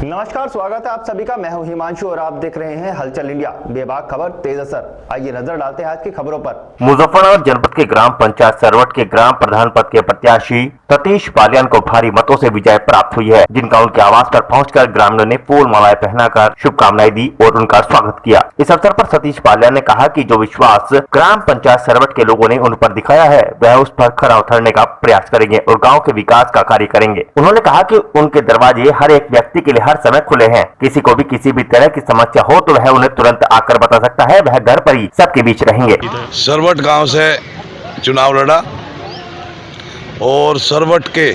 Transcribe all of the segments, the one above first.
नमस्कार, स्वागत है आप सभी का। मैं हूं हिमांशु और आप देख रहे हैं हलचल इंडिया। बेबाक खबर तेज असर। आइए नजर डालते हैं आज की खबरों पर। मुजफ्फरनगर जनपद के ग्राम पंचायत सरवट के ग्राम प्रधान पद के प्रत्याशी सतीश बालियान को भारी मतों से विजय प्राप्त हुई है, जिनका उनके आवास पर पहुंचकर ग्रामीणों ने फूल मालाएं पहनाकर शुभकामनाएं दी और उनका स्वागत किया। इस अवसर पर सतीश बालियान ने कहा कि जो विश्वास ग्राम पंचायत सरवट के लोगों ने उन पर दिखाया है, वह उस पर खरा उतरने का प्रयास करेंगे और गाँव के विकास का कार्य करेंगे। उन्होंने कहा कि उनके दरवाजे हर एक व्यक्ति के लिए हर समय खुले हैं। किसी को भी किसी भी तरह की समस्या हो तो वह उन्हें तुरंत आकर बता सकता है। वह घर पर ही सबके बीच रहेंगे। सरवट गांव से चुनाव लड़ा और सरवट के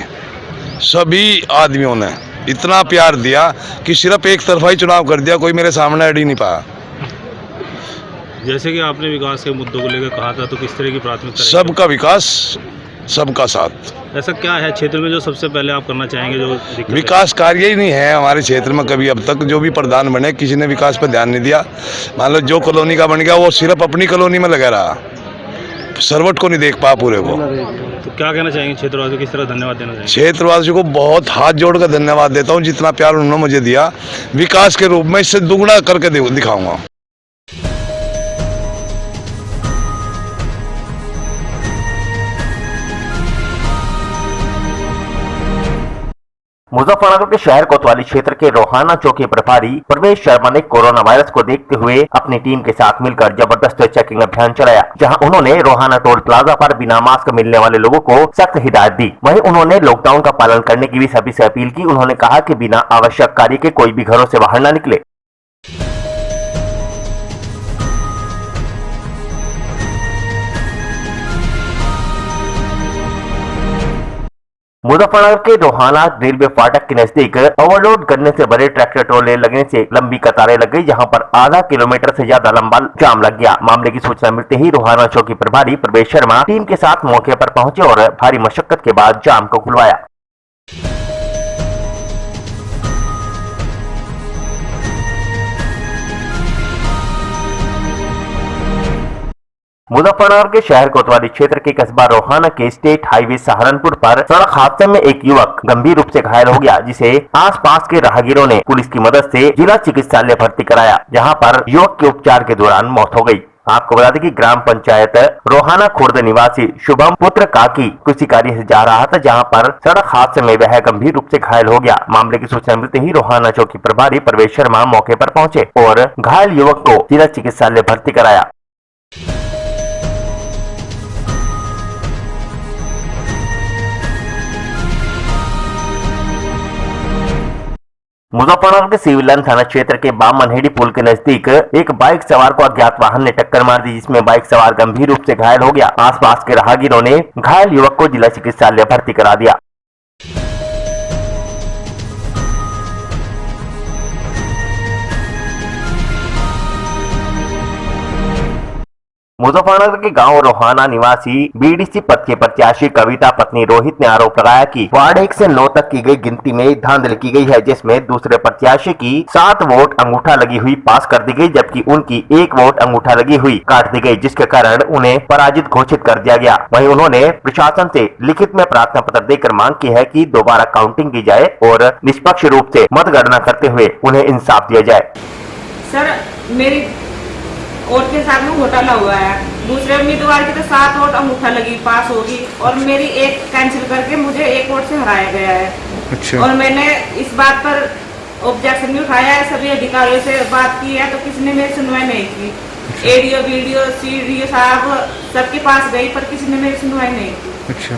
सभी आदमियों ने इतना प्यार दिया कि सिर्फ एक तरफा ही चुनाव कर दिया, कोई मेरे सामने अड़ ही नहीं पाया। जैसे कि आपने विकास के मुद्दों को लेकर कहा था, तो किस तरह की प्राथमिकता? सबका विकास, सबका साथ। ऐसा क्या है क्षेत्र में जो सबसे पहले आप करना चाहेंगे? जो विकास कार्य ही नहीं है हमारे क्षेत्र में कभी अब तक। जो भी प्रधान बने किसी ने विकास पर ध्यान नहीं दिया। मान लो जो कॉलोनी का बन गया वो सिर्फ अपनी कॉलोनी में लगा रहा, सरवट को नहीं देख पा पूरे को। तो क्या कहना चाहेंगे क्षेत्रवासियों को, किस तरह धन्यवाद देना चाहेंगे? क्षेत्रवासियों को बहुत हाथ जोड़कर धन्यवाद देता हूँ। जितना प्यार उन्होंने मुझे दिया विकास के रूप में, इससे दुगना करके दिखाऊंगा। मुजफ्फरनगर के शहर कोतवाली क्षेत्र के रोहाना चौकी प्रभारी प्रवेश शर्मा ने कोरोना वायरस को देखते हुए अपनी टीम के साथ मिलकर जबरदस्त चेकिंग अभियान चलाया, जहां उन्होंने रोहाना टोल प्लाजा पर बिना मास्क मिलने वाले लोगों को सख्त हिदायत दी। वहीं उन्होंने लॉकडाउन का पालन करने की भी सभी से अपील की। उन्होंने कहा कि बिना आवश्यक कार्य के कोई भी घरों से बाहर न निकले। मुजफ्फरनगर के रोहाना रेलवे फाटक के नजदीक ओवरलोड करने से बड़े ट्रैक्टर ट्रॉले लगने से लंबी कतारें लग गई, जहां पर आधा किलोमीटर से ज्यादा लंबा जाम लग गया। मामले की सूचना मिलते ही रोहाना चौकी प्रभारी प्रवेश शर्मा टीम के साथ मौके पर पहुंचे और भारी मशक्कत के बाद जाम को खुलवाया। मुजफ्फरनगर के शहर कोतवाली क्षेत्र के कस्बा रोहाना के स्टेट हाईवे सहारनपुर पर सड़क हादसे में एक युवक गंभीर रूप से घायल हो गया, जिसे आसपास के राहगीरों ने पुलिस की मदद से जिला चिकित्सालय भर्ती कराया, जहां पर युवक के उपचार के दौरान मौत हो गई। आपको बता दें कि ग्राम पंचायत रोहाना खुर्द निवासी शुभम पुत्र काकी किसी कार्य से जा रहा था, जहां पर सड़क हादसे में वह गंभीर रूप से घायल हो गया। मामले की सूचना मिलते ही रोहाना चौकी प्रभारी प्रवेश शर्मा मौके पर पहुंचे और घायल युवक को जिला चिकित्सालय भर्ती कराया। मुजफ्फरनगर के सिविल लाइन थाना क्षेत्र के बामनहेड़ी पुल के नजदीक एक बाइक सवार को अज्ञात वाहन ने टक्कर मार दी, जिसमें बाइक सवार गंभीर रूप से घायल हो गया। आसपास के राहगीरों ने घायल युवक को जिला चिकित्सालय भर्ती करा दिया। मुजफ्फरनगर के गांव रोहाना निवासी बीडीसी पद के प्रत्याशी कविता पत्नी रोहित ने आरोप लगाया कि वार्ड 1 से 9 तक की गई गिनती में धांधली की गई है, जिसमें दूसरे प्रत्याशी की 7 वोट अंगूठा लगी हुई पास कर दी गई, जबकि उनकी 1 वोट अंगूठा लगी हुई काट दी गई, जिसके कारण उन्हें पराजित घोषित कर दिया गया। वहीं उन्होंने प्रशासन से लिखित में प्रार्थना पत्र देकर मांग की है कि दोबारा काउंटिंग की जाए और निष्पक्ष रूप से मतगणना करते हुए उन्हें इंसाफ दिया जाए। सर, मेरी वोट के साथ में घोटाला हुआ है। दूसरे उम्मीदवार की तो 7 वोट अंगूठा लगी पास होगी और मेरी 1 कैंसिल करके मुझे 1 वोट से हराया गया है। अच्छा। और मैंने इस बात पर ऑब्जेक्शन भी उठाया है, सभी अधिकारियों से बात की है, तो किसी ने मेरी सुनवाई नहीं की। अच्छा। एडीओ, बीडीओ, सीडीओ साहब सबके पास गई पर किसी ने मेरी सुनवाई नहीं की। अच्छा।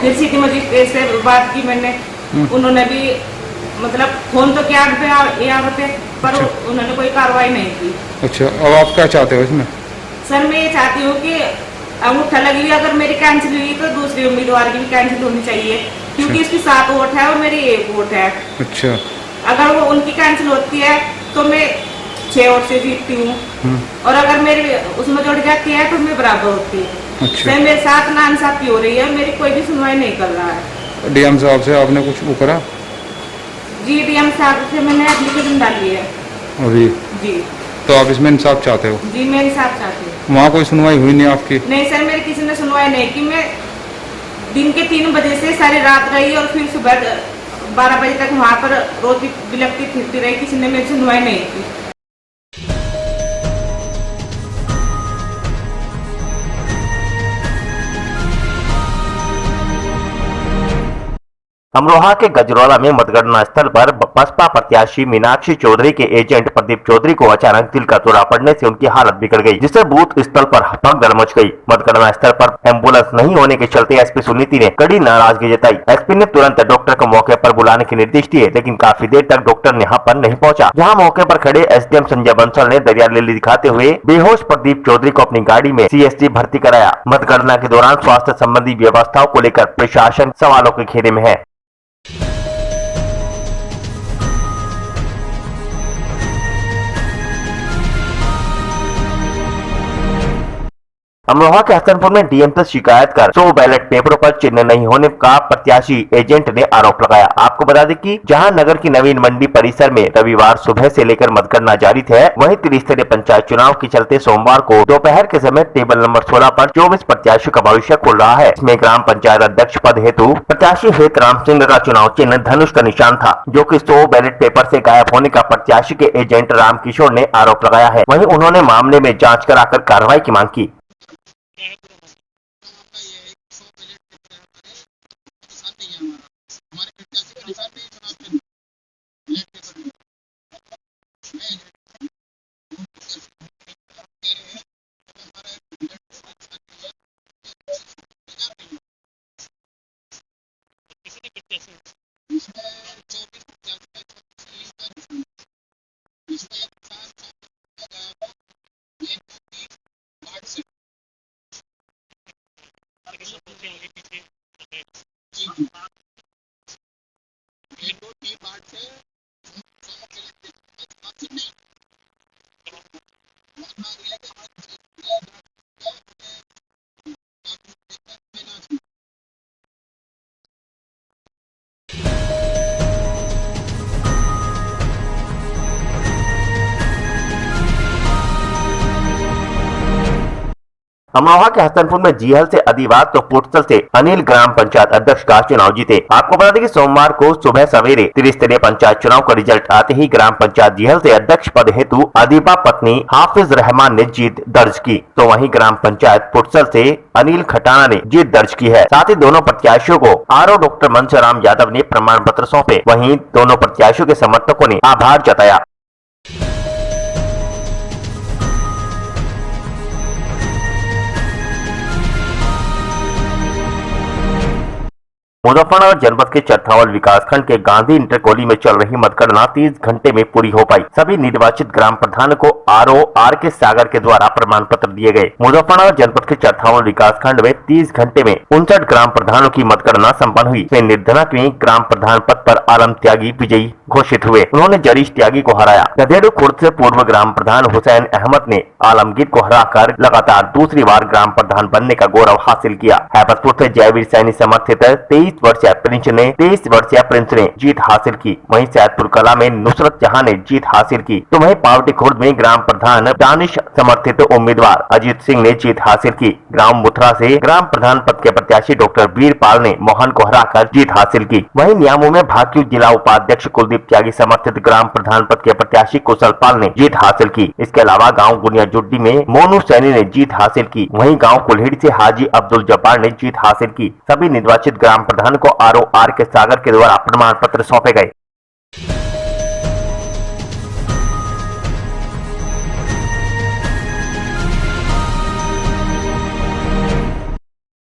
फिर सिटी मजिस्ट्रेट से बात की मैंने, उन्होंने भी मतलब फोन तो किया यहाँ पे, पर उन्होंने कोई कार्रवाई नहीं की। अच्छा, अब आप क्या चाहते हो इसमें? सर, मैं ये चाहती हूँ कि अंगूठा लगी हुई अगर मेरी कैंसिल हुई तो दूसरे उम्मीदवार की भी कैंसिल होनी चाहिए, क्योंकि इसकी 7 वोट है और मेरी 1 वोट है। अच्छा। अगर वो उनकी कैंसिल होती है तो मैं 6 वोट से जीतती हूँ, और अगर मेरी उसमें जुड़ जाती है तो मैं बराबर होती है। अच्छा। मेरे साथ नाइंसाफी हो रही है, मेरी कोई भी सुनवाई नहीं कर रहा है। डीएम साहब से आपने कुछ वो करा? जी, डीएम साहब से मैंने एप्लीकेशन डाली है अभी। जी। तो आप इसमें इंसाफ चाहते हो? जी, मैं इंसाफ चाहती हूँ। वहाँ कोई सुनवाई हुई नहीं आपकी? नहीं सर, मेरी किसी ने सुनवाई नहीं की। मैं दिन के 3 बजे से सारी रात रही और फिर सुबह 12 बजे तक वहाँ पर रोती बिलखती फिरती रही, किसी ने मेरी सुनवाई नहीं की। अमरोहा के गजरौला में मतगणना स्थल पर बसपा प्रत्याशी मीनाक्षी चौधरी के एजेंट प्रदीप चौधरी को अचानक दिल का दौरा पड़ने से उनकी हालत बिगड़ गई, जिससे बूथ स्थल पर भगदड़ मच गई। मतगणना स्थल पर एम्बुलेंस नहीं होने के चलते एसपी सुनीति ने कड़ी नाराजगी जताई। एसपी ने तुरंत डॉक्टर को मौके पर बुलाने के निर्देश दिए, लेकिन काफी देर तक डॉक्टर यहाँ पर नहीं पहुंचा। जहाँ मौके पर खड़े एसडीएम संजय बंसल ने दरिया लीली दिखाते हुए बेहोश प्रदीप चौधरी को अपनी गाड़ी में सीएसडी भर्ती कराया। मतगणना के दौरान स्वास्थ्य संबंधी व्यवस्थाओं को लेकर प्रशासन सवालों के घेरे में है। अमरोहा के हसनपुर में डीएम से शिकायत कर 100 बैलेट पेपरों पर चिन्ह नहीं होने का प्रत्याशी एजेंट ने आरोप लगाया। आपको बता दें कि जहां नगर की नवीन मंडी परिसर में रविवार सुबह से लेकर मतगणना जारी है, वहीं त्रिस्तरीय पंचायत चुनाव के चलते सोमवार को दोपहर के समय टेबल नंबर 16 पर 24 प्रत्याशियों का भविष्य खुल रहा है। इसमें ग्राम पंचायत अध्यक्ष पद हेतु प्रत्याशी हेत राम सिंह का चुनाव चिन्ह धनुष का निशान था, जो कि 100 बैलेट पेपर से गायब होने का प्रत्याशी के एजेंट रामकिशोर ने आरोप लगाया है। वहीं उन्होंने मामले में जाँच कराकर कार्रवाई की मांग की। अमरोहा के हसनपुर में जीहल से अधिवाद तो पुटसल से अनिल ग्राम पंचायत अध्यक्ष का चुनाव जीते। आपको बता दें कि सोमवार को सुबह सवेरे त्रिस्तरीय पंचायत चुनाव का रिजल्ट आते ही ग्राम पंचायत जीहल से अध्यक्ष पद हेतु अधिबा पत्नी हाफिज रहमान ने जीत दर्ज की, तो वहीं ग्राम पंचायत पुटसल से अनिल खटाना ने जीत दर्ज की है। साथ ही दोनों प्रत्याशियों को आरओ डॉक्टर मनसराम यादव ने प्रमाण पत्र सौंपे। वहीं दोनों प्रत्याशियों के समर्थकों ने आभार जताया। मुजफ्फरनगर जनपद के चरथावल विकासखंड के गांधी इंटर कॉलोनी में चल रही मतगणना 30 घंटे में पूरी हो पाई। सभी निर्वाचित ग्राम प्रधान को आरओ आर के सागर के द्वारा प्रमाण पत्र दिए गए। मुजफ्फरनगर जनपद के चरथावल विकासखंड में 30 घंटे में 59 ग्राम प्रधानों की मतगणना संपन्न हुई। इसमें निर्धनक में ग्राम प्रधान पद पर आलम त्यागी विजयी घोषित हुए। उन्होंने जरीश त्यागी को हराया। गधेड़ू खुर्द से पूर्व ग्राम प्रधान हुसैन अहमद ने आलमगीर को हराकर लगातार दूसरी बार ग्राम प्रधान बनने का गौरव हासिल किया। हैबतपुर से जयवीर सैनी समर्थित 23 वर्षीय प्रिंस ने जीत हासिल की। वहीं सैदपुर कला में नुसरत जहां ने जीत हासिल की, तो वहीं पावटी खुर्द में ग्राम प्रधान दानिश समर्थित उम्मीदवार अजीत सिंह ने जीत हासिल की। ग्राम मुथरा से ग्राम प्रधान पद के प्रत्याशी डॉक्टर वीरपाल ने मोहन को हराकर जीत हासिल की। वहीं न्यामू में भाकियू जिला उपाध्यक्ष कुलदीप त्यागी समर्थित ग्राम प्रधान पद के प्रत्याशी कुशल पाल ने जीत हासिल की। इसके अलावा गाँव गुनिया जुड्डी में मोनू सैनी ने जीत हासिल की। वहीं गाँव कुल्हेड़ी से हाजी अब्दुल जब्बार ने जीत हासिल की। सभी निर्वाचित ग्राम प्रधान को आरओ आर के सागर के द्वारा प्रमाण पत्र सौंपे गए।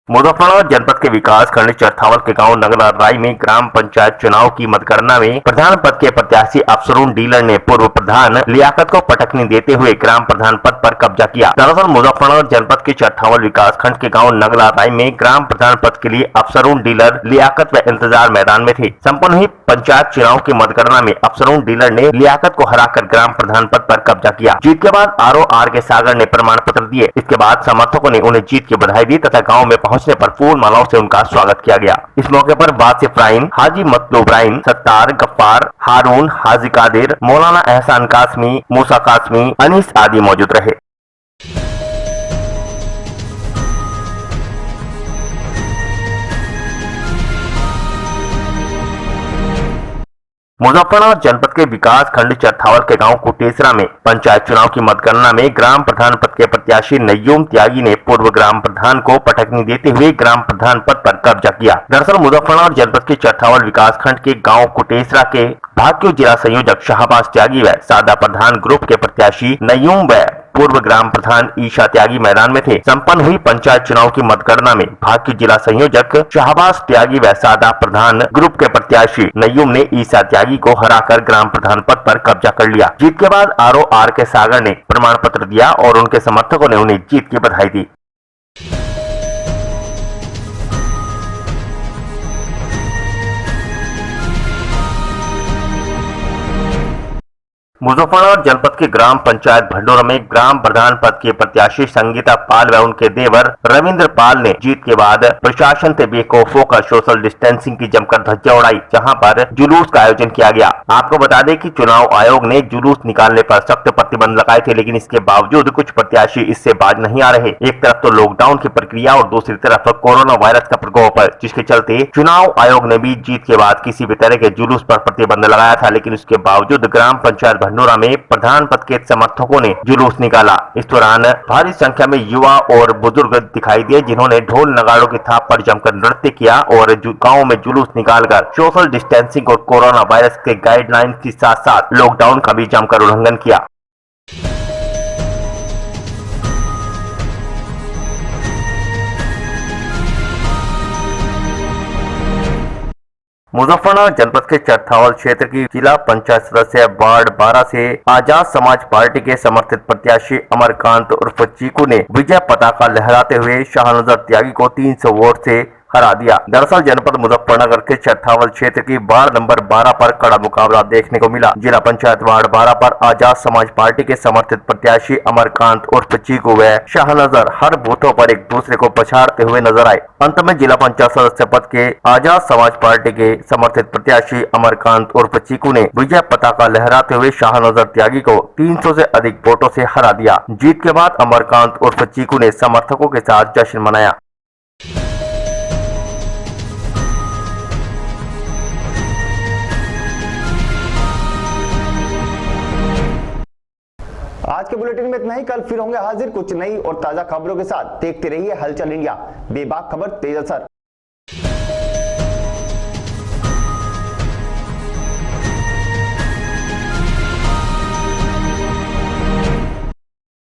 मुजफ्फरनगर जनपद के विकास खंड चरथावल के गांव नगला राय में ग्राम पंचायत चुनाव की मतगणना में प्रधान पद के प्रत्याशी अफसरून डीलर ने पूर्व प्रधान लियाकत को पटकनी देते हुए ग्राम प्रधान पद पर कब्जा किया। दरअसल मुजफ्फरनगर जनपद के चरथावल विकास खंड के गाँव नगला राय में ग्राम प्रधान पद के लिए अफसरून डीलर लियाकत व इंतजार मैदान में थे। संपन्न हुई पंचायत चुनाव की मतगणना में अफसरून डीलर ने लियाकत को हराकर ग्राम प्रधान पद पर कब्जा किया। जीत के बाद आरओ आर के सागर ने प्रमाण पत्र दिए। इसके बाद समर्थकों ने उन्हें जीत की बधाई दी तथा गाँव में पहुंचने पर फूल मालाओं से उनका स्वागत किया गया। इस मौके पर वासिफ इब्राहिम, हाजी मतलूब इब्राहिम, सत्तार, गफ्फार, हारून, हाजी कादिर, मौलाना एहसान कासमी, मूसा कासमी, अनीस आदि मौजूद रहे। मुजफ्फरनगर जनपद के विकास खंड चरथावल के गांव कुटेसरा में पंचायत चुनाव की मतगणना में ग्राम प्रधान पद के प्रत्याशी नय्यूम त्यागी ने पूर्व ग्राम प्रधान को पटकनी देते हुए ग्राम प्रधान पद पर कब्जा किया। दरअसल मुजफ्फरनगर जनपद के चरथावल विकास खंड के गाँव कुटेसरा के भाग्य जिला संयोजक शाहबाज त्यागी व सादा प्रधान ग्रुप के प्रत्याशी नय्यूम व पूर्व ग्राम प्रधान ईशा त्यागी मैदान में थे। संपन्न हुई पंचायत चुनाव की मतगणना में भाग्य जिला संयोजक शाहबाज त्यागी व सादा प्रधान ग्रुप के प्रत्याशी नय्यूम ने ईशा त्यागी को हराकर ग्राम प्रधान पद पर कब्जा कर लिया। जीत के बाद आर के सागर ने प्रमाण पत्र दिया और उनके समर्थकों ने उन्हें जीत की बधाई दी। मुजफ्फरनगर जनपद के ग्राम पंचायत भंडोरा में ग्राम प्रधान पद के प्रत्याशी संगीता पाल व उनके देवर रविंद्र पाल ने जीत के बाद प्रशासन से बेखौफ होकर सोशल डिस्टेंसिंग की जमकर धज्जियां उड़ाई, जहां पर जुलूस का आयोजन किया गया। आपको बता दें कि चुनाव आयोग ने जुलूस निकालने पर सख्त प्रतिबंध लगाए थे, लेकिन इसके बावजूद कुछ प्रत्याशी इससे बाज नहीं आ रहे। एक तरफ तो लॉकडाउन की प्रक्रिया और दूसरी तरफ कोरोना वायरस का प्रकोप, जिसके चलते चुनाव आयोग ने भी जीत के बाद किसी भी तरह के जुलूस पर प्रतिबंध लगाया था, लेकिन उसके बावजूद ग्राम पंचायत भंडोरा में प्रधान पद के समर्थकों ने जुलूस निकाला। इस दौरान भारी संख्या में युवा और बुजुर्ग दिखाई दिए, जिन्होंने ढोल नगाड़ों की थाप पर जमकर नृत्य किया और गांव में जुलूस निकालकर सोशल डिस्टेंसिंग और कोरोना वायरस के गाइडलाइन के साथ साथ लॉकडाउन का भी जमकर उल्लंघन किया। मुजफ्फरनगर जनपद के चरथावल क्षेत्र की जिला पंचायत सदस्य वार्ड 12 से आजाद समाज पार्टी के समर्थित प्रत्याशी अमरकांत उर्फ चीकू ने विजय पताका लहराते हुए शाहनजर त्यागी को 300 वोट से हरा दिया। दरअसल जनपद मुजफ्फरनगर के चरथावल क्षेत्र की वार्ड नंबर 12 पर कड़ा मुकाबला देखने को मिला। जिला पंचायत वार्ड 12 पर आजाद समाज पार्टी के समर्थित प्रत्याशी अमरकांत उर्फ चीकू व शाहनजर हर बूथों पर एक दूसरे को पछाड़ते हुए नजर आए। अंत में जिला पंचायत सदस्य पद के आजाद समाज पार्टी के समर्थित प्रत्याशी अमरकांत उर्फ चीकू ने विजय पताका लहराते हुए शाहनजर त्यागी को 300 से अधिक वोटों से हरा दिया। जीत के बाद अमरकांत उर्फ चीकू ने समर्थकों के साथ जश्न मनाया। आज के बुलेटिन में इतना ही। कल फिर होंगे हाजिर कुछ नई और ताजा खबरों के साथ। देखते रहिए हलचल इंडिया, बेबाक खबर तेज असर।